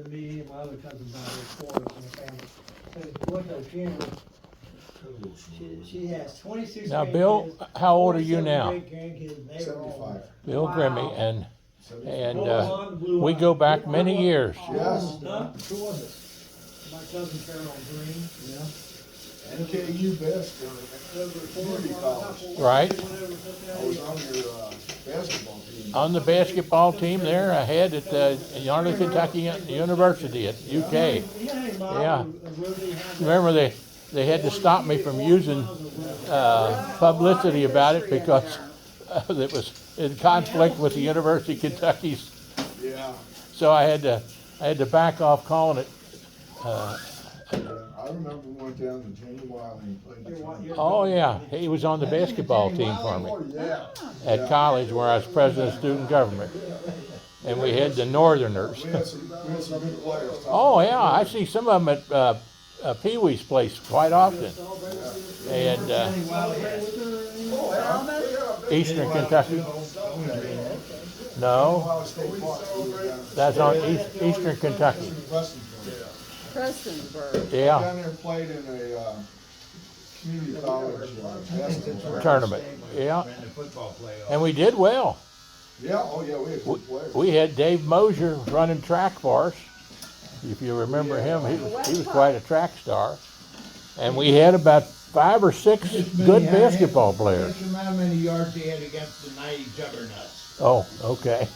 Me and my other cousins out there, 4 of us in the family. So if you look at Grimie, she has 26 Now, Bill, grandkids, how old are you 47 now? great-grandkids, and they are all. 75. Bill Wow. Grimie, and Blue we eyes. go back many years. Yes. Huh? Who was it? My cousin Carol Green. Yeah. NKU best community college. Right. I was on your basketball team. On the basketball team there, ahead at Northern Kentucky University at UK. Yeah. Remember they had to stop me from using publicity about it because it was in conflict with the University of Kentucky's. Yeah. So I had to back off calling it. I remember we went down to Janie Wiley and played the tournament. Oh yeah, he was on the basketball team for me Oh, yeah. at college where I was president of student government, and we had the Northerners. We had some good players. Oh yeah, I see some of them at Pee Wee's place quite often, and Eastern Kentucky. No, Ohio State Park. that's on Eastern Kentucky. Prestonsburg. Yeah, Down there and played in a community college basketball tournament. Yeah, and we did well. Yeah, oh yeah, we had good players. We had Dave Mosier running track for us. If you remember him, he was quite a track star. And we had about 5 or 6 good basketball players. Just remember how many yards he had against the 90 juggernauts. Oh, okay.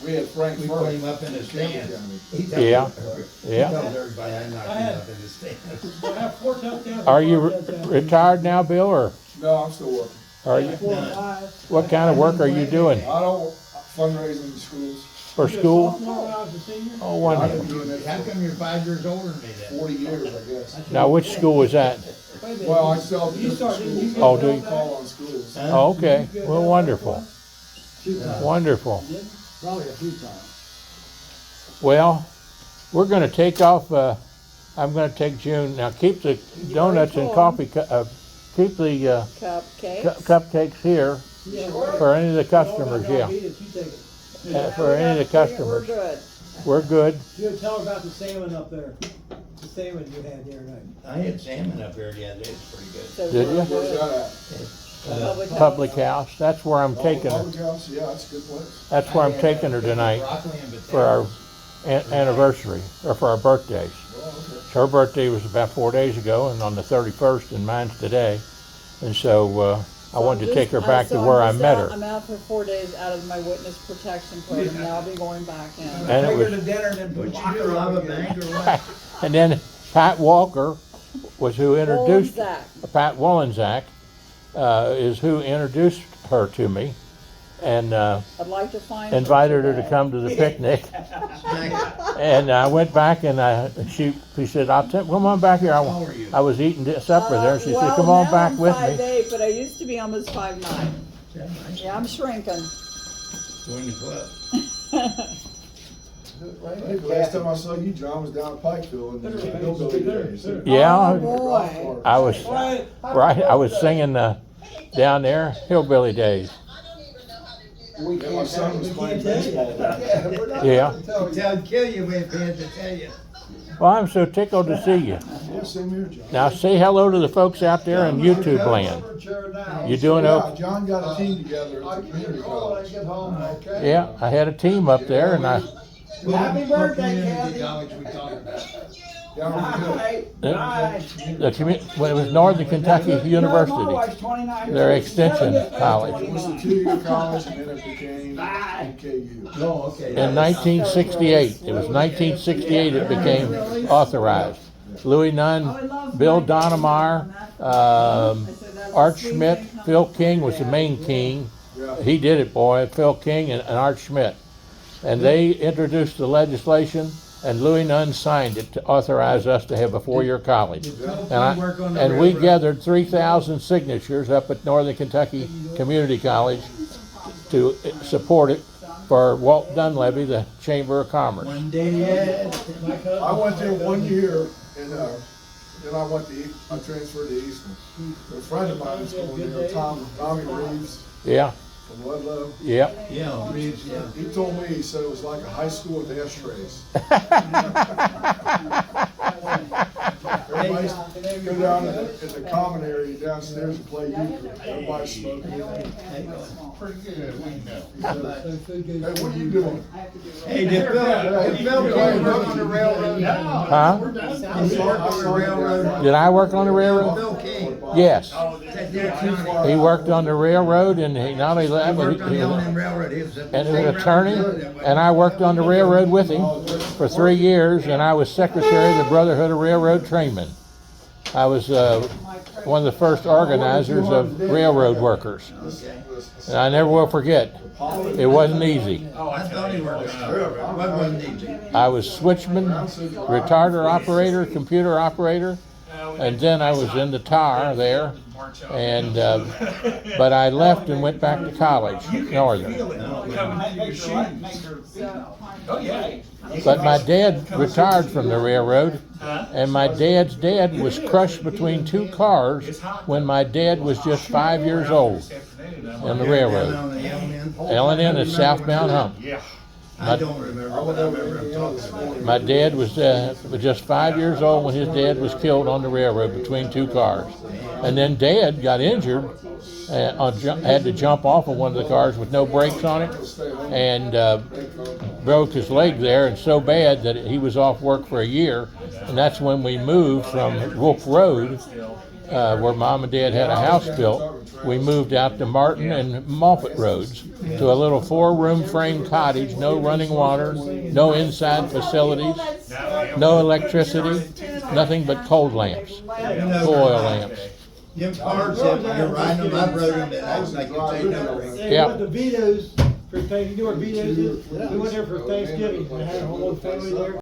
We had Frank We Murray. put him up in the stands. He tells Yeah. He Yeah. tells everybody I knocked him up in the stands. I have 4 touchdowns. Are you retired now, Bill, or No, I'm still working. are you? 4 or 5. What kind of work are you doing I don't fundraising in schools. for school? Sophomore when I was a senior. Oh, I've wonderful. been doing it How for come you're 5 years older than me then? 40 years, I guess. Now, which school was that? Wait a minute. Well, I sell You different started, you schools. get Oh, do you? Call on schools. Oh, okay. Well, wonderful. Wonderful. Probably a few times. Well, we're going to take off. I'm going to take June. Now, keep the donuts and coffee. Keep the Cupcakes. cupcakes here for any of the customers. Yeah, for any of the We're customers. good. We're good. You tell her about the salmon up there. The salmon you had the other night. I had salmon up here the other day, it's pretty good. So Did we're you? Where's good. that at? Public house. That's where I'm taking her. Public house, yeah, that's a good place. That's where I'm taking her tonight for our anniversary or for our birthdays. Oh, okay. Her birthday was about 4 days ago, and on the 31st, and mine's today. And so I wanted to take her back to where I met her. I'm out for 4 days out of my witness protection program. Now I'll be going back in. And it was, to dinner and then put you to rob a bank or what? and then Pat Walker was who introduced Wolensack. Pat Wolensack is who introduced her to me, and I'd like to find invited her to today. come to the picnic. And I went back, and she said, "Come on back here." How old are you? I was eating supper there. She said, Well, "Come on now back I'm with 5'8", me." but I used to be almost 5'9". Yeah, I'm shrinking. Join the club. I think the last time I saw you, John, was down at Pikeville in the hillbilly days. Yeah, Oh, boy. I was right. I was singing down there, hillbilly days. Yeah, my son was playing baseball. Yeah. Tell kill you when fans to tell you. Well, I'm so tickled to see you. Yeah, same here, John. Now say hello to the folks out there in YouTube land. You doing Yeah, okay? John got a team together at the community college. Yeah, I had a team up there, and I. Happy birthday, Kathy. College we talked about. Down on Well, it was Northern Kentucky University, their extension the hill. It college. was a 2-year college and then it became NKU. Oh, okay. In 1968, it was 1968 it became authorized. Louis Nunn, Bill Donnemeyer, Art Schmidt, Phil King was the main king. He did it, boy, Phil King and Art Schmidt. And they introduced the legislation, and Louis Nunn signed it to authorize us to have a 4-year college. And we gathered 3,000 signatures up at Northern Kentucky Community College to support it for Walt Dunleavy, the Chamber of Commerce. One day, yeah. I went there 1 year and then I transferred to Easton. A friend of mine was going there, Tommy Reeves. Yeah, from Ludlow. Yep. Yeah, Reeves, yeah. He told me, he said it was like a high school with ashtrays. Everybody used to go down in the common area downstairs and play euchre. Everybody's smoking. Pretty good, we know. So food goes. Hey, what are you doing? Hey, did Phil work on the railroad? Huh? Did he work on the railroad? Did I work on the railroad? Phil King. Yes. He He worked on the railroad, and he not only that, but worked on the he L&M Railroad. He was a and he was an attorney, and I worked on the railroad with him for 3 years, and I was secretary of the Brotherhood of Railroad Trainmen. I was one of the first organizers of railroad workers, and I never will forget. It wasn't easy. I thought he worked on the railroad. What wasn't easy? I was switchman, retarder operator, computer operator, and then I was in the TAR there, and but I left and went back to college, Northern. But my dad retired from the railroad, and my dad's dad was crushed between two cars when my dad was just 5 years old on the railroad. L&N is southbound hump. I don't remember, but I remember him talking about it. My dad was just 5 years old when his dad was killed on the railroad between two cars. And then Dad got injured, had to jump off of one of the cars with no brakes on it, and broke his leg there, and so bad that he was off work for a year. And that's when we moved from Wolf Road, where Mom and Dad had a house built. We moved out to Martin and Moffett Roads to a little 4-room frame cottage, no running water, no inside facilities, no electricity, nothing but cold lamps, oil lamps. Them cars that you're riding them, I rode them, and acts like you take no. Hey, Yeah. we went to Vito's for Thanksgiving. You know where Vito's is? We went there for Thanksgiving. We had a whole family there.